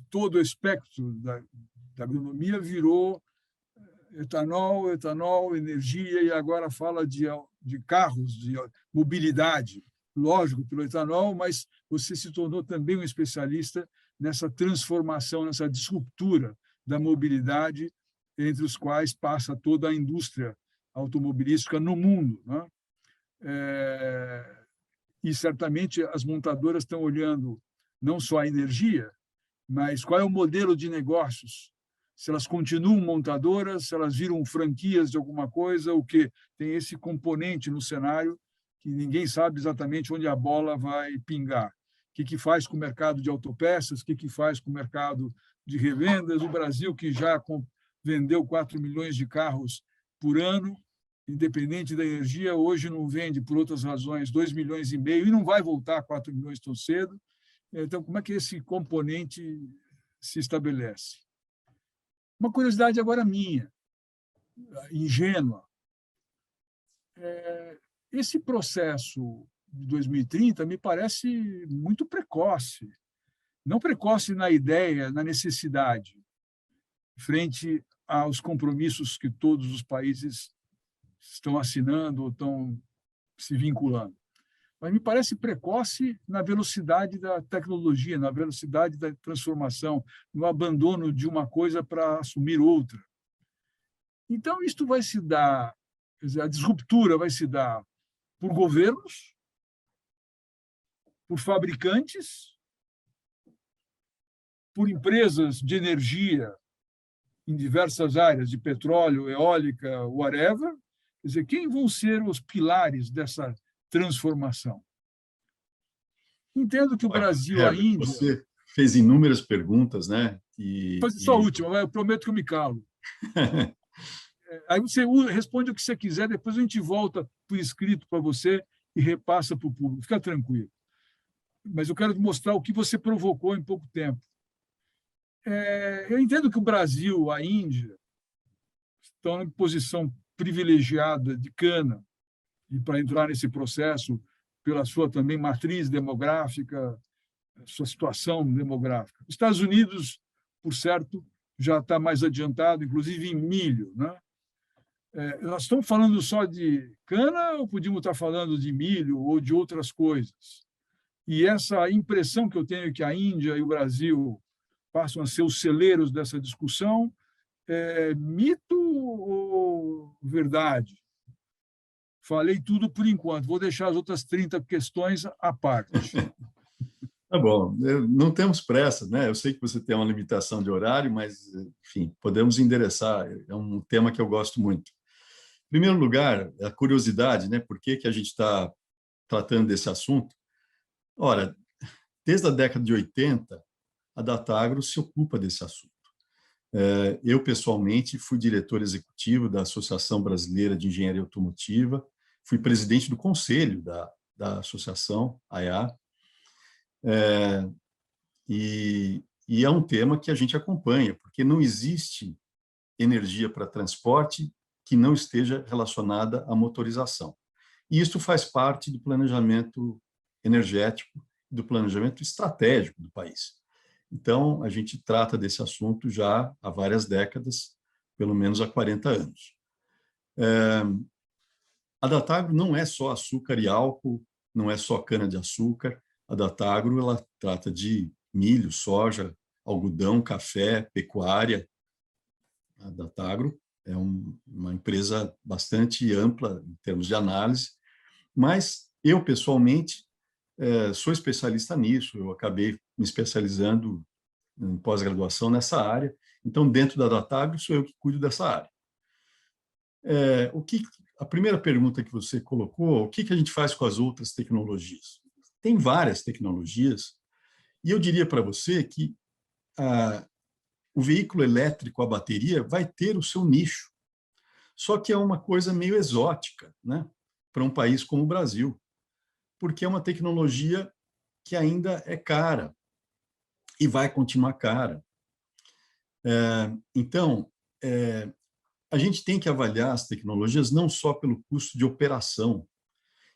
todo o espectro da agronomia, virou etanol, energia, e agora fala de carros, de mobilidade? Lógico, pelo etanol, mas você se tornou também um especialista nessa transformação, nessa disruptura da mobilidade, entre os quais passa toda a indústria automobilística no mundo, né? E certamente as montadoras estão olhando não só a energia, mas qual é o modelo de negócios. Se elas continuam montadoras, se elas viram franquias de alguma coisa, o que tem esse componente no cenário que ninguém sabe exatamente onde a bola vai pingar. O que faz com o mercado de autopeças, o que faz com o mercado de revendas. O Brasil, que já vendeu 4 milhões de carros por ano, independente da energia, hoje não vende, por outras razões, 2,5 milhões e não vai voltar a 4 milhões tão cedo. Então, como é que esse componente se estabelece? Uma curiosidade agora minha, ingênua. Esse processo de 2030 me parece muito precoce. Não precoce na ideia, na necessidade, frente aos compromissos que todos os países estão assinando ou estão se vinculando. Mas me parece precoce na velocidade da tecnologia, na velocidade da transformação, no abandono de uma coisa para assumir outra. Então, isto vai se dar, quer dizer, a disruptura vai se dar por governos, por fabricantes, por empresas de energia em diversas áreas, de petróleo, eólica, whatever. Quer dizer, quem vão ser os pilares dessa transformação? Entendo que o Brasil,
Herbert,
a Índia...
Você fez inúmeras perguntas, né?
Só a última, eu prometo que eu me calo. Aí você responde o que você quiser, depois a gente volta por escrito para você e repassa para o público. Fica tranquilo. Mas eu quero mostrar o que você provocou em pouco tempo. Eu entendo que o Brasil, a Índia, estão em posição privilegiada de cana e para entrar nesse processo pela sua também matriz demográfica, sua situação demográfica. Estados Unidos, por certo, já está mais adiantado, inclusive em milho, né? Nós estamos falando só de cana ou podíamos estar falando de milho ou de outras coisas? E essa impressão que eu tenho que a Índia e o Brasil passam a ser os celeiros dessa discussão, é mito ou verdade? Falei tudo por enquanto, vou deixar as outras 30 questões à parte.
Tá bom, não temos pressa, né? Eu sei que você tem uma limitação de horário, mas, enfim, podemos endereçar. É um tema que eu gosto muito. Em primeiro lugar, a curiosidade, né? Por que a gente está tratando desse assunto? Ora, desde a década de 80, a Datagro se ocupa desse assunto. Eu, pessoalmente, fui diretor executivo da Associação Brasileira de Engenharia Automotiva, fui presidente do conselho da associação, AEA, e é um tema que a gente acompanha, porque não existe energia para transporte que não esteja relacionada à motorização. E isso faz parte do planejamento energético, do planejamento estratégico do país. Então, a gente trata desse assunto já há várias décadas, pelo menos há 40 anos. A Datagro não é só açúcar e álcool, não é só cana-de-açúcar. A Datagro ela trata de milho, soja, algodão, café, pecuária. A Datagro é uma empresa bastante ampla em termos de análise, mas eu, pessoalmente, sou especialista nisso. Eu acabei me especializando em pós-graduação nessa área. Então, dentro da Datagro, sou eu que cuido dessa área. A primeira pergunta que você colocou, o que a gente faz com as outras tecnologias? Tem várias tecnologias, e eu diria para você que o veículo elétrico a bateria vai ter o seu nicho, só que é uma coisa meio exótica, né, para um país como o Brasil, porque é uma tecnologia que ainda é cara e vai continuar cara. Então, a gente tem que avaliar as tecnologias não só pelo custo de operação,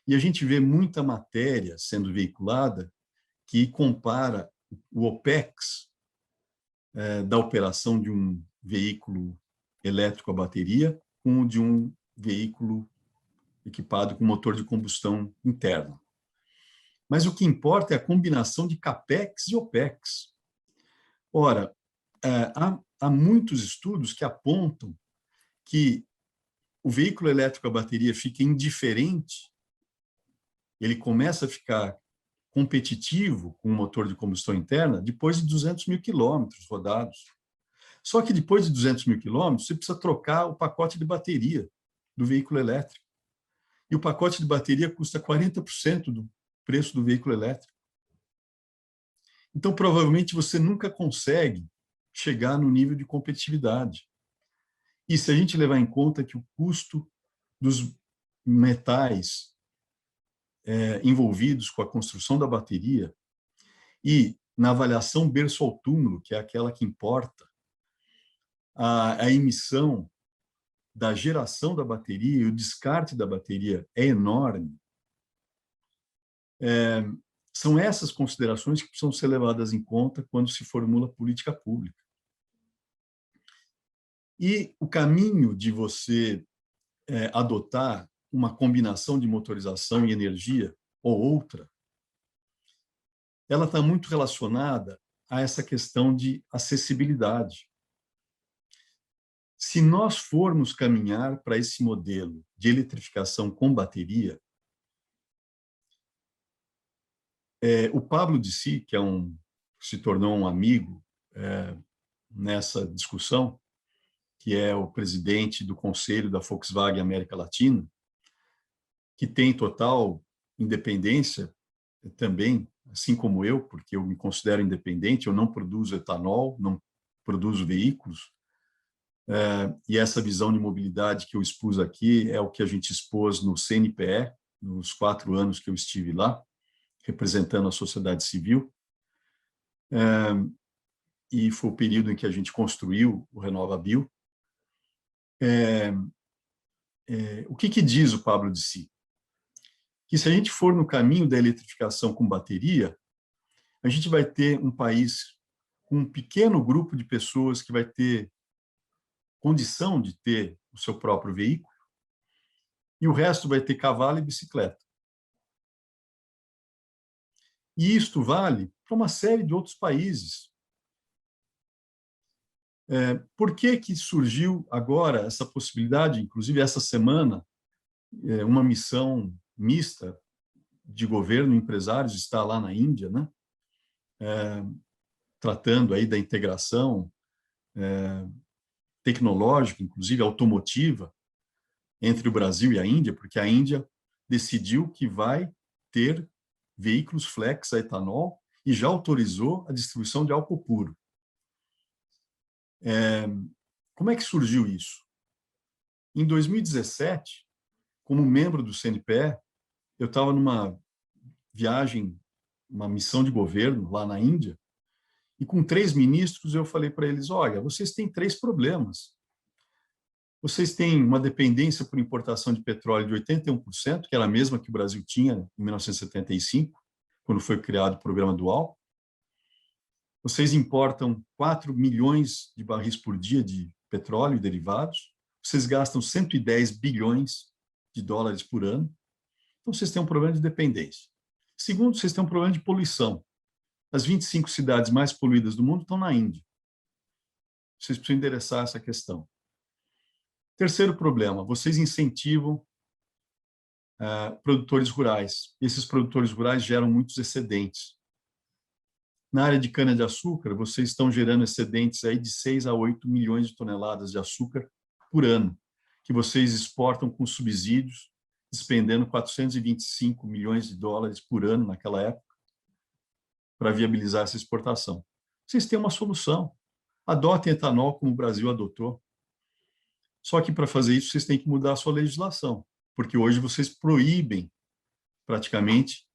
e a gente vê muita matéria sendo veiculada que compara o OPEX da operação de um veículo elétrico a bateria com o de um veículo equipado com motor de combustão interna. Mas o que importa é a combinação de CAPEX e OPEX. Ora, há muitos estudos que apontam que o veículo elétrico a bateria fica indiferente, ele começa a ficar competitivo com o motor de combustão interna depois de 200 mil quilômetros rodados. Só que depois de 200 mil quilômetros, você precisa trocar o pacote de bateria do veículo elétrico. E o pacote de bateria custa 40% do preço do veículo elétrico. Então, provavelmente, você nunca consegue chegar no nível de competitividade. E se a gente levar em conta que o custo dos metais envolvidos com a construção da bateria e na avaliação berço ao túmulo, que é aquela que importa, a emissão da geração da bateria e o descarte da bateria é enorme. São essas considerações que precisam ser levadas em conta quando se formula política pública. E o caminho de você adotar uma combinação de motorização e energia ou outra, ela está muito relacionada a essa questão de acessibilidade. Se nós formos caminhar para esse modelo de eletrificação com bateria, o Pablo Dissi, que se tornou um amigo nessa discussão, que é o presidente do conselho da Volkswagen América Latina, que tem total independência também, assim como eu, porque eu me considero independente, eu não produzo etanol, não produzo veículos, e essa visão de mobilidade que eu expus aqui é o que a gente expôs no CNPE, nos 4 anos que eu estive lá, representando a sociedade civil, e foi o período em que a gente construiu o RenovaBio. O que diz o Pablo Dissi? que se a gente for no caminho da eletrificação com bateria, a gente vai ter um país com um pequeno grupo de pessoas que vai ter condição de ter o seu próprio veículo, e o resto vai ter cavalo e bicicleta. E isto vale para uma série de outros países. Por que que surgiu agora essa possibilidade, inclusive essa semana, uma missão mista de governo e empresários está lá na Índia, né? Tratando aí da integração tecnológica, inclusive automotiva, entre o Brasil e a Índia, porque a Índia decidiu que vai ter veículos flex a etanol e já autorizou a distribuição de álcool puro. Como é que surgiu isso? Em 2017, como membro do CNPE, eu estava numa viagem, uma missão de governo lá na Índia, e com 3 ministros eu falei para eles, olha, vocês têm 3 problemas. Vocês têm uma dependência por importação de petróleo de 81%, que era a mesma que o Brasil tinha em 1975, quando foi criado o programa Dual. Vocês importam 4 milhões de barris por dia de petróleo e derivados. Vocês gastam 110 bilhões de dólares por ano. Então, vocês têm um problema de dependência. Segundo, vocês têm um problema de poluição. As 25 cidades mais poluídas do mundo estão na Índia. Vocês precisam endereçar essa questão. Terceiro problema, vocês incentivam produtores rurais. Esses produtores rurais geram muitos excedentes. Na área de cana-de-açúcar, vocês estão gerando excedentes aí de 6 a 8 milhões de toneladas de açúcar por ano, que vocês exportam com subsídios, despendendo 425 milhões de dólares por ano naquela época, para viabilizar essa exportação. Vocês têm uma solução. Adotem etanol como o Brasil adotou. Só que para fazer isso, vocês têm que mudar a sua legislação, porque hoje vocês proíbem, praticamente,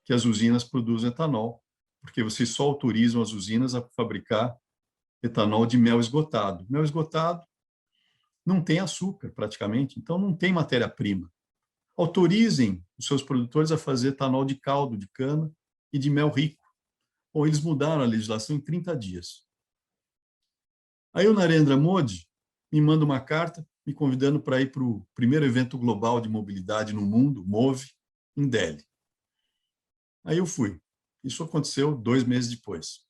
que as usinas produzam etanol, porque vocês só autorizam as usinas a fabricar etanol de mel esgotado. Mel esgotado não tem açúcar, praticamente, então não tem matéria-prima. Autorizem os seus produtores a fazer etanol de caldo de cana e de mel rico. Bom, eles mudaram a legislação em 30 dias. Aí o Narendra Modi me manda uma carta me convidando para ir para o primeiro evento global de mobilidade no mundo, MOVE, em Delhi. Aí eu fui. Isso aconteceu 2 meses depois.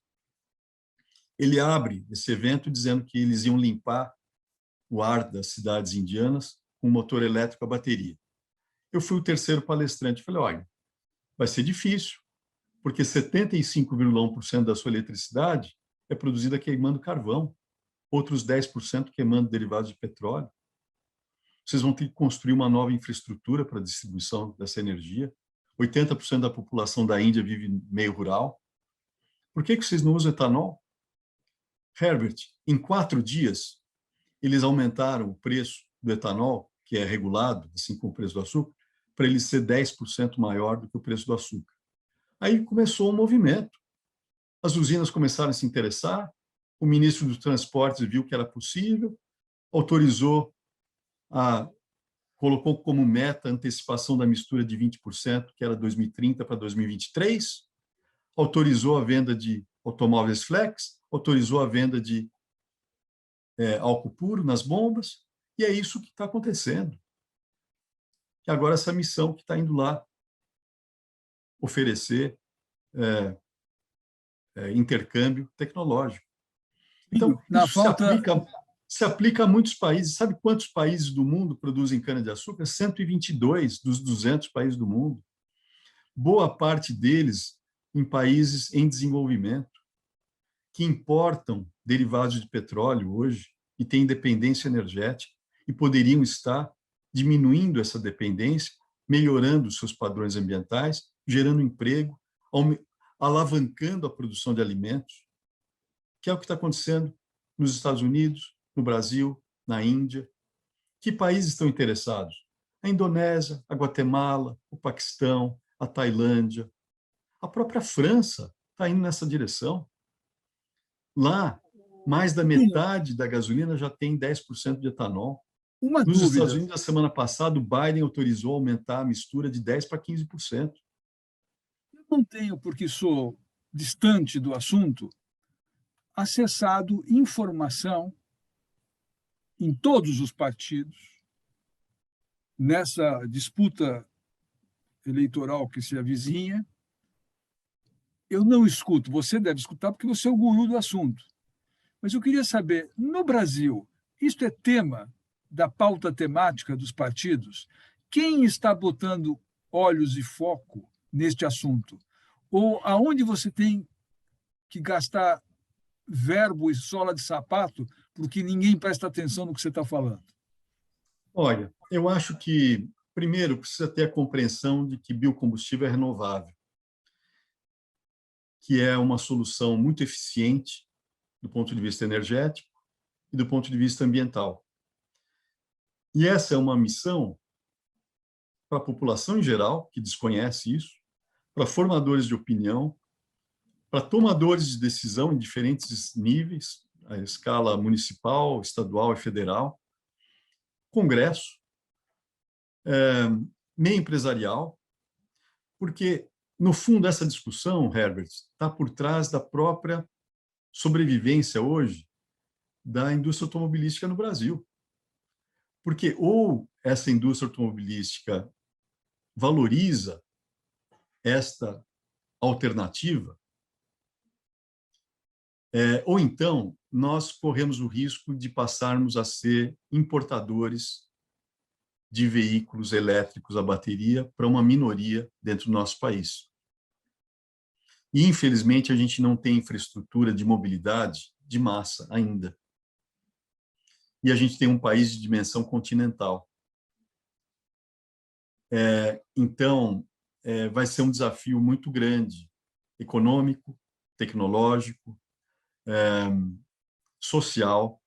Ele abre esse evento dizendo que eles iam limpar o ar das cidades indianas com motor elétrico a bateria. Eu fui o terceiro palestrante. Falei, olha, vai ser difícil, porque 75,1% da sua eletricidade é produzida queimando carvão, outros 10% queimando derivados de petróleo. Vocês vão ter que construir uma nova infraestrutura para a distribuição dessa energia. 80% da população da Índia vive meio rural. Por que vocês não usam etanol? Herbert, em 4 dias, eles aumentaram o preço do etanol, que é regulado, assim como o preço do açúcar, para ele ser 10% maior do que o preço do açúcar. Aí começou um movimento. As usinas começaram a se interessar, o ministro dos Transportes viu que era possível, autorizou, colocou como meta a antecipação da mistura de 20%, que era 2030 para 2023, autorizou a venda de automóveis flex, autorizou a venda de álcool puro nas bombas, e é isso que está acontecendo. E agora essa missão que está indo lá oferecer intercâmbio tecnológico. Então, isso se aplica a muitos países. Sabe quantos países do mundo produzem cana-de-açúcar? 122 dos 200 países do mundo. Boa parte deles em países em desenvolvimento, que importam derivados de petróleo hoje e têm dependência energética e poderiam estar diminuindo essa dependência, melhorando os seus padrões ambientais, gerando emprego, alavancando a produção de alimentos, que é o que está acontecendo nos Estados Unidos, no Brasil, na Índia. Que países estão interessados? A Indonésia, a Guatemala, o Paquistão, a Tailândia. A própria França está indo nessa direção. Lá, mais da metade da gasolina já tem 10% de etanol.
Uma
Nos Estados
dúvida,
Unidos, na semana passada, o Biden autorizou aumentar a mistura de 10% para 15%.
eu não tenho, porque sou distante do assunto, acessado informação em todos os partidos nessa disputa eleitoral que se avizinha. Eu não escuto, você deve escutar porque você é o guru do assunto. Mas eu queria saber, no Brasil, isto é tema da pauta temática dos partidos? Quem está botando olhos e foco neste assunto? Ou aonde você tem que gastar verbo e sola de sapato porque ninguém presta atenção no que você está falando?
Olha, eu acho que, primeiro, precisa ter a compreensão de que biocombustível é renovável, que é uma solução muito eficiente do ponto de vista energético e do ponto de vista ambiental. E essa é uma missão para a população em geral, que desconhece isso, para formadores de opinião, para tomadores de decisão em diferentes níveis, a escala municipal, estadual e federal, Congresso, meio empresarial, porque, no fundo, essa discussão, Herbert, está por trás da própria sobrevivência hoje da indústria automobilística no Brasil. Porque ou essa indústria automobilística valoriza esta alternativa, ou então nós corremos o risco de passarmos a ser importadores de veículos elétricos a bateria para uma minoria dentro do nosso país. E, infelizmente, a gente não tem infraestrutura de mobilidade de massa ainda. E a gente tem um país de dimensão continental. Então, vai ser um desafio muito grande, econômico, tecnológico, social,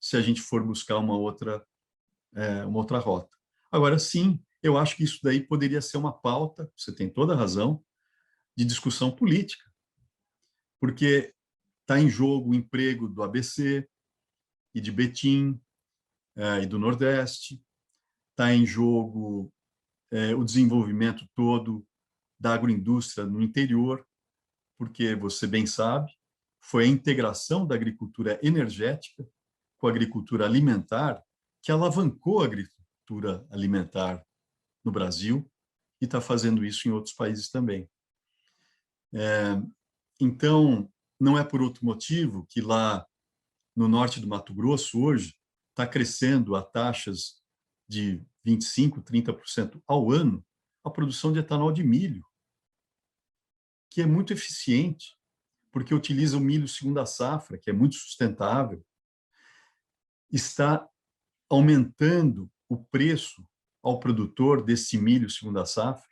se a gente for buscar uma outra rota. Agora, sim, eu acho que isso daí poderia ser uma pauta, você tem toda a razão, de discussão política, porque está em jogo o emprego do ABC e de Betim e do Nordeste, está em jogo o desenvolvimento todo da agroindústria no interior, porque você bem sabe, foi a integração da agricultura energética com a agricultura alimentar que alavancou a agricultura alimentar no Brasil e está fazendo isso em outros países também. Então, não é por outro motivo que lá no norte do Mato Grosso, hoje, está crescendo a taxas de 25%, 30% ao ano a produção de etanol de milho, que é muito eficiente, porque utiliza o milho segunda safra, que é muito sustentável, está aumentando o preço ao produtor desse milho segunda safra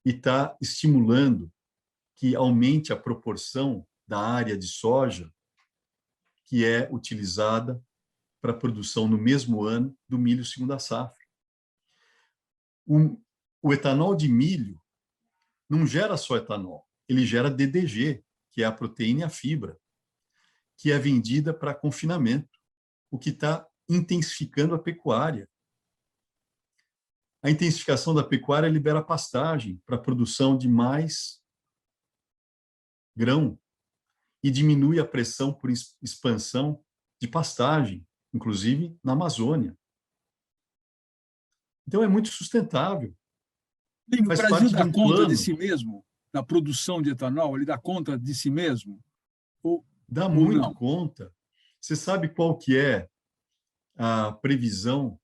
e está estimulando que aumente a proporção da área de soja que é utilizada para a produção no mesmo ano do milho segunda safra. O etanol de milho não gera só etanol, ele gera DDG, que é a proteína e a fibra, que é vendida para confinamento, o que está intensificando a pecuária. A intensificação da pecuária libera pastagem para a produção de mais grão e diminui a pressão por expansão de pastagem, inclusive na Amazônia. Então, é muito sustentável.
O
Faz
Brasil
parte de
dá
um
conta de
plano.
si mesmo na produção de etanol? Ele dá conta de si mesmo? Ou,
Dá
ou
muito
não?
conta. Você sabe qual que é a previsão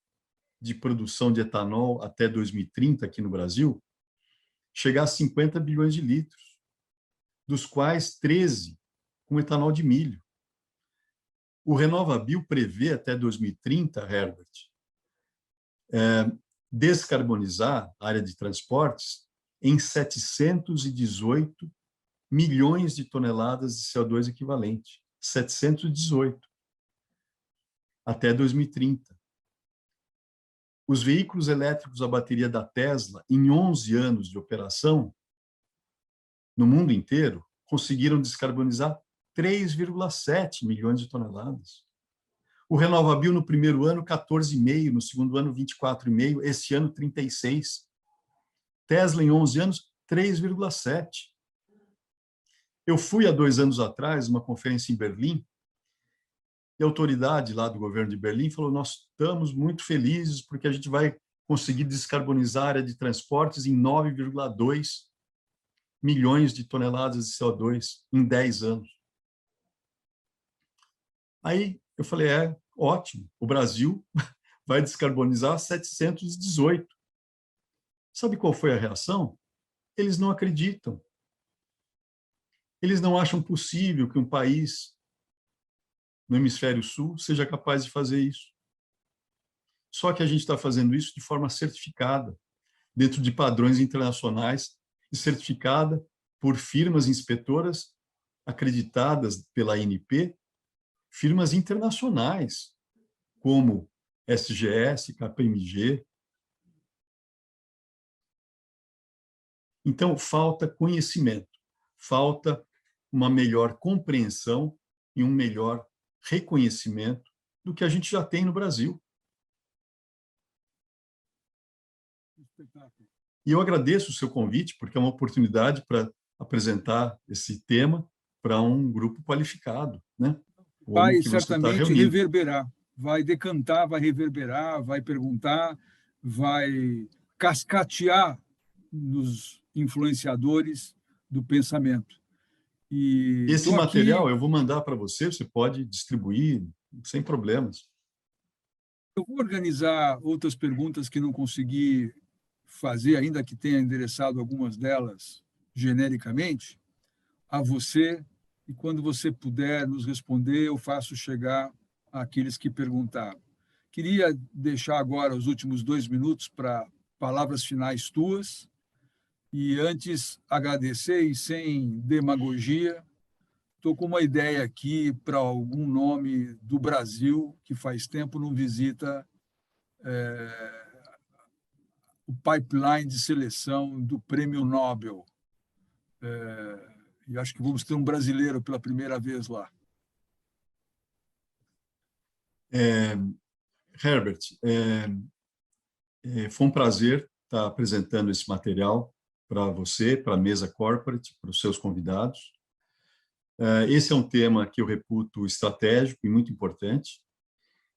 de produção de etanol até 2030 aqui no Brasil? Chegar a 50 bilhões de litros, dos quais 13 com etanol de milho. O RenovaBio prevê até 2030, Herbert, descarbonizar a área de transportes em 718 milhões de toneladas de CO2 equivalente. 718. Até 2030. Os veículos elétricos a bateria da Tesla, em 11 anos de operação, no mundo inteiro, conseguiram descarbonizar 3,7 milhões de toneladas. O RenovaBio, no primeiro ano, 14,5%, no segundo ano, 24,5%, esse ano, 36%. Tesla, em 11 anos, 3,7%. Eu fui, há 2 anos atrás, numa conferência em Berlim, e a autoridade lá do governo de Berlim falou: nós estamos muito felizes porque a gente vai conseguir descarbonizar a área de transportes em 9,2 milhões de toneladas de CO2 em 10 anos. Aí eu falei: ótimo, o Brasil vai descarbonizar 718. Sabe qual foi a reação? Eles não acreditam. Eles não acham possível que um país no hemisfério sul seja capaz de fazer isso. Só que a gente está fazendo isso de forma certificada, dentro de padrões internacionais e certificada por firmas inspetoras acreditadas pela ANP, firmas internacionais, como SGS, KPMG. Então, falta conhecimento, falta uma melhor compreensão e um melhor reconhecimento do que a gente já tem no Brasil. E eu agradeço o seu convite, porque é uma oportunidade para apresentar esse tema para um grupo qualificado, né?
Vai certamente reverberar, vai decantar, vai reverberar, vai perguntar, vai cascatear nos influenciadores do pensamento. E
esse material eu vou mandar para você, você pode distribuir sem problemas.
Eu vou organizar outras perguntas que não consegui fazer, ainda que tenha endereçado algumas delas genericamente, a você, e quando você puder nos responder, eu faço chegar àqueles que perguntaram. Queria deixar agora os últimos 2 minutos para palavras finais tuas, e antes agradecer, e sem demagogia, estou com uma ideia aqui para algum nome do Brasil que faz tempo não visita o pipeline de seleção do Prêmio Nobel. E acho que vamos ter um brasileiro pela primeira vez lá.
Herbert, foi um prazer estar apresentando esse material para você, para a mesa corporate, para os seus convidados. Esse é um tema que eu reputo estratégico e muito importante.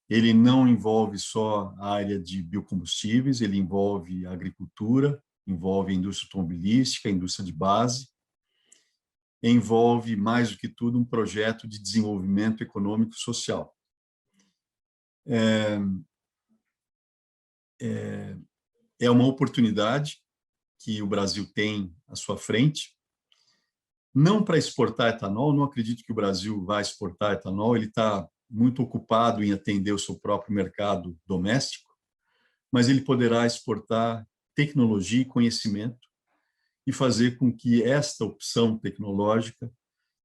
Ele não envolve só a área de biocombustíveis, ele envolve a agricultura, envolve a indústria automobilística, a indústria de base, envolve, mais do que tudo, um projeto de desenvolvimento econômico e social. É uma oportunidade que o Brasil tem à sua frente, não para exportar etanol, não acredito que o Brasil vai exportar etanol, ele está muito ocupado em atender o seu próprio mercado doméstico, mas ele poderá exportar tecnologia e conhecimento e fazer com que esta opção tecnológica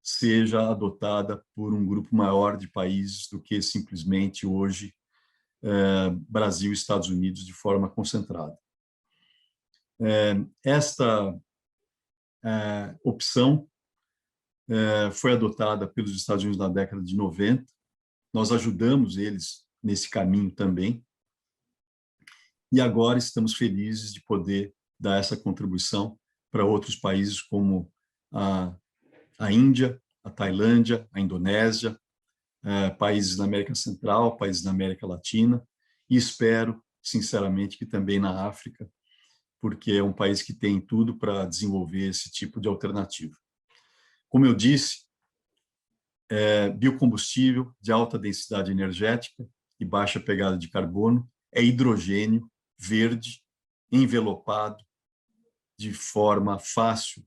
seja adotada por um grupo maior de países do que simplesmente hoje Brasil e Estados Unidos de forma concentrada. Esta opção foi adotada pelos Estados Unidos na década de 90. Nós ajudamos eles nesse caminho também. E agora estamos felizes de poder dar essa contribuição para outros países como a Índia, a Tailândia, a Indonésia, países na América Central, países na América Latina, e espero, sinceramente, que também na África, porque é um país que tem tudo para desenvolver esse tipo de alternativa. Como eu disse, biocombustível de alta densidade energética e baixa pegada de carbono é hidrogênio verde, envelopado, de forma fácil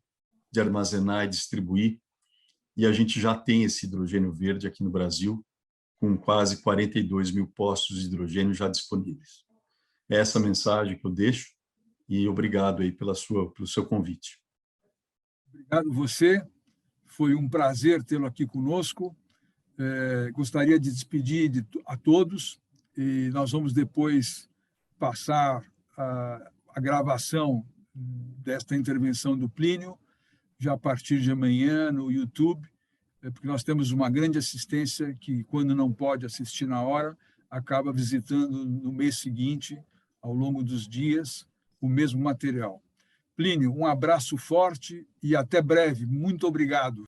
de armazenar e distribuir, e a gente já tem esse hidrogênio verde aqui no Brasil, com quase 42 mil postos de hidrogênio já disponíveis. É essa mensagem que eu deixo, e obrigado aí pelo seu convite.
Obrigado você, foi um prazer tê-lo aqui conosco. Gostaria de despedir a todos, e nós vamos depois passar a gravação desta intervenção do Plínio, já a partir de amanhã no YouTube, porque nós temos uma grande assistência que, quando não pode assistir na hora, acaba visitando no mês seguinte, ao longo dos dias, o mesmo material. Plínio, um abraço forte e até breve. Muito obrigado.